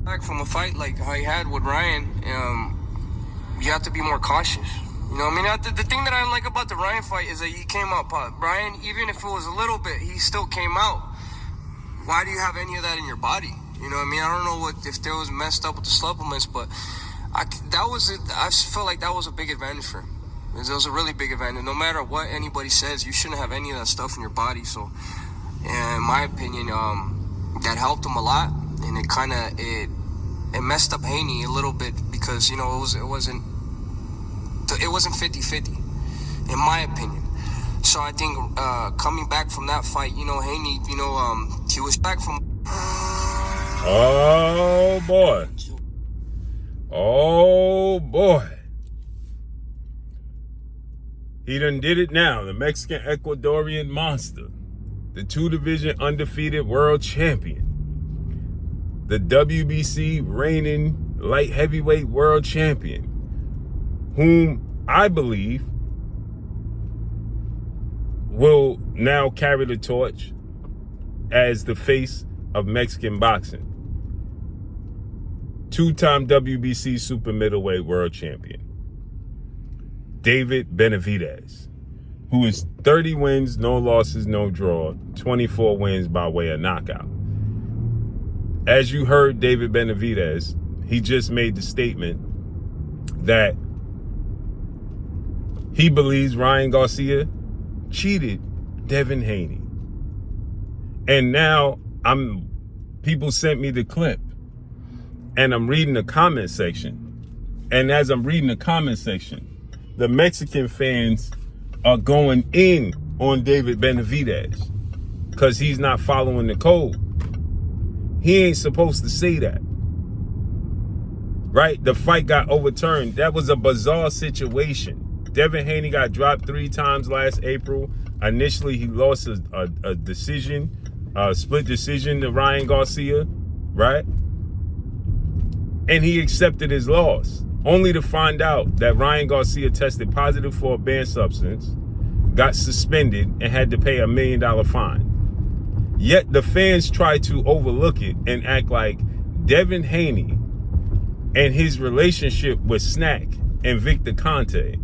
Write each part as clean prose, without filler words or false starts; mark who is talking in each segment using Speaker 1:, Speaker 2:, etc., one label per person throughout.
Speaker 1: Back from a fight like how he had with Ryan, you have to be more cautious. You know what I mean? The thing that I like about the Ryan fight is that he came out. Ryan, even if it was a little bit, he still came out. Why do you have any of that in your body? You know what I mean? I don't know if there was messed up with the supplements, but I feel like that was a big advantage for him. It was a really big advantage. No matter what anybody says, you shouldn't have any of that stuff in your body. So, in my opinion, that helped him a lot, and it messed up Haney a little bit because it wasn't 50-50, in my opinion. So I think coming back from that fight, Haney, he was back from.
Speaker 2: Oh boy. Oh boy. He done did it now. The Mexican Ecuadorian monster, the 2-division undefeated world champion, the WBC reigning light heavyweight world champion, whom I believe will now carry the torch as the face of Mexican boxing. 2-time WBC super middleweight world champion, David Benavidez, who is 30 wins, no losses, no draw, 24 wins by way of knockout. As you heard David Benavidez, he just made the statement that he believes Ryan Garcia cheated Devin Haney. And now people sent me the clip, and I'm reading the comment section. And as I'm reading the comment section, the Mexican fans are going in on David Benavidez because he's not following the code. He ain't supposed to say that. Right? The fight got overturned. That was a bizarre situation. Devin Haney got dropped 3 times last April. Initially, he lost a decision, a split decision to Ryan Garcia, right? And he accepted his loss, only to find out that Ryan Garcia tested positive for a banned substance, got suspended, and had to pay $1 million fine. Yet the fans try to overlook it and act like Devin Haney and his relationship with Snack and Victor Conte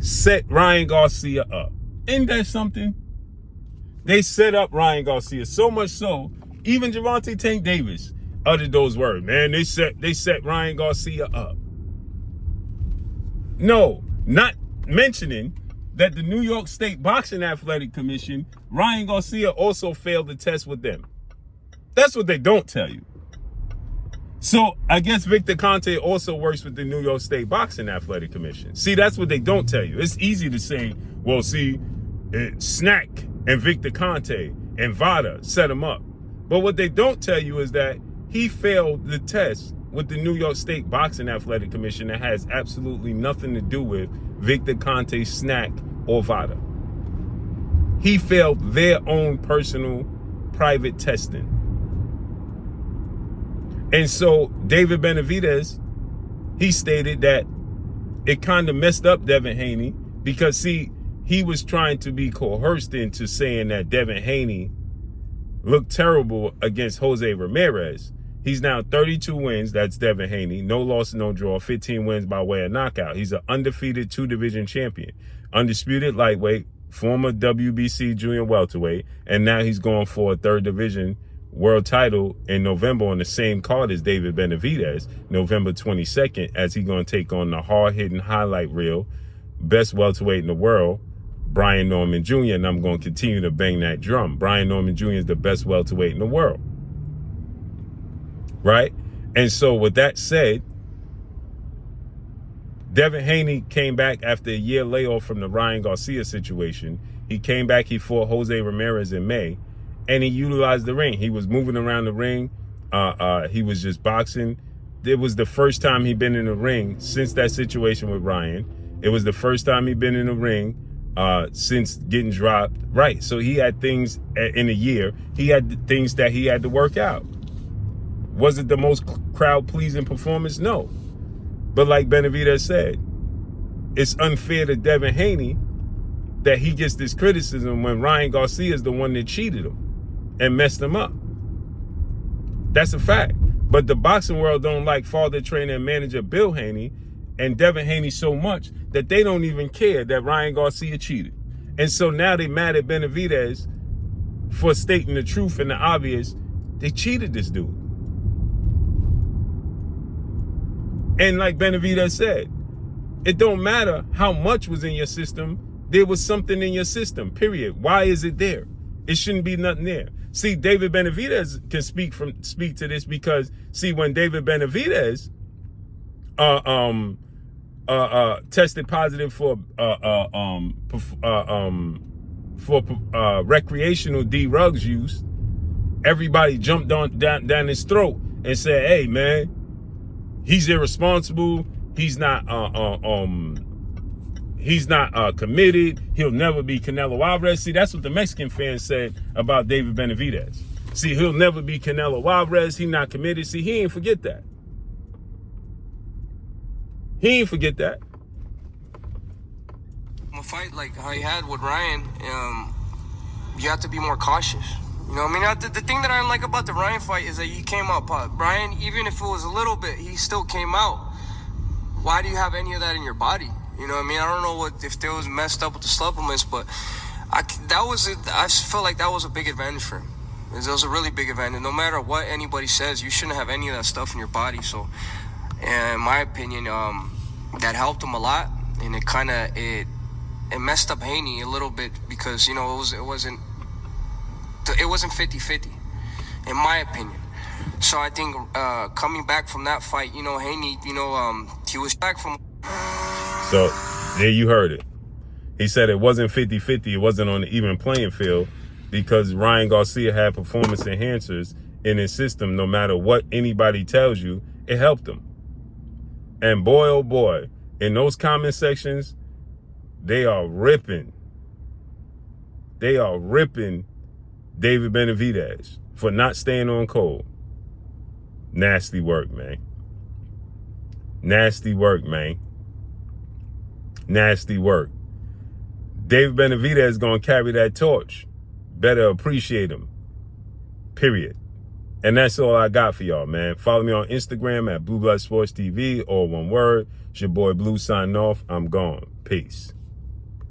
Speaker 2: set Ryan Garcia up. Isn't that something? They set up Ryan Garcia so much so, even Gervonta Tank Davis uttered those words. Man, they set Ryan Garcia up. No, not mentioning that the New York State Boxing Athletic Commission, Ryan Garcia also failed the test with them. That's what they don't tell you. So I guess Victor Conte also works with the New York State Boxing Athletic Commission. See, that's what they don't tell you. It's easy to say, well, see, Snack and Victor Conte and Vada set him up. But what they don't tell you is that he failed the test with the New York State Boxing Athletic Commission that has absolutely nothing to do with Victor Conte, Snack, or Vada. He failed their own personal private testing. And so David Benavidez, he stated that it kind of messed up Devin Haney because, see, he was trying to be coerced into saying that Devin Haney looked terrible against Jose Ramirez. He's now 32 wins, that's Devin Haney, no loss, no draw, 15 wins by way of knockout. He's an undefeated 2-division champion, undisputed lightweight, former WBC junior welterweight, and now he's going for a 3rd division world title in November on the same card as David Benavidez, November 22nd, as he's going to take on the hard-hitting highlight reel, best welterweight in the world, Brian Norman Jr., and I'm going to continue to bang that drum. Brian Norman Jr. is the best welterweight in the world. Right? And so with that said, Devin Haney came back after a year layoff from the Ryan Garcia situation. He came back, he fought Jose Ramirez in May, and he utilized the ring. He was moving around the ring. He was just boxing. It was the first time he'd been in the ring since that situation with Ryan. It was the first time he'd been in the ring since getting dropped. Right, so he had things in a year. He had things that he had to work out. Was it the most crowd-pleasing performance? No. But like Benavidez said, it's unfair to Devin Haney that he gets this criticism when Ryan Garcia is the one that cheated him and messed him up. That's a fact. But the boxing world don't like father, trainer, and manager Bill Haney and Devin Haney so much that they don't even care that Ryan Garcia cheated. And so now they mad at Benavidez for stating the truth and the obvious. They cheated this dude. And like Benavidez said, it don't matter how much was in your system. There was something in your system, period. Why is it there? It shouldn't be nothing there. See, David Benavidez can speak to this because, see, when David Benavidez tested positive for recreational D-Rugs use, everybody jumped down his throat and said, "Hey, man, he's irresponsible. He's not committed. He'll never be Canelo Alvarez." See, that's what the Mexican fans said about David Benavidez. See, he'll never be Canelo Alvarez. He's not committed. See, he ain't forget that. He ain't forget that.
Speaker 1: A fight like how he had with Ryan, you have to be more cautious. You know what I mean? The thing that I don't like about the Ryan fight is that he came out. Ryan, even if it was a little bit, he still came out. Why do you have any of that in your body? You know what I mean? I don't know if there was messed up with the supplements, but I feel like that was a big advantage for him. It was a really big advantage. No matter what anybody says, you shouldn't have any of that stuff in your body. So, in my opinion, that helped him a lot, and it messed up Haney a little bit because, you know, it wasn't 50-50, in my opinion. So I think coming back from that fight, you know, Haney, you know, he was back from.
Speaker 2: So there you heard it. He said it wasn't 50-50. It wasn't on the even playing field because Ryan Garcia had performance enhancers in his system. No matter what anybody tells you, it helped him. And boy, oh boy, in those comment sections, they are ripping. They are ripping David Benavidez for not staying on cold. Nasty work, man. Nasty work, man. Nasty work. David Benavidez is going to carry that torch. Better appreciate him. Period. And that's all I got for y'all, man. Follow me on Instagram at Blue Blood Sports TV, all one word. It's your boy Blue signing off. I'm gone. Peace.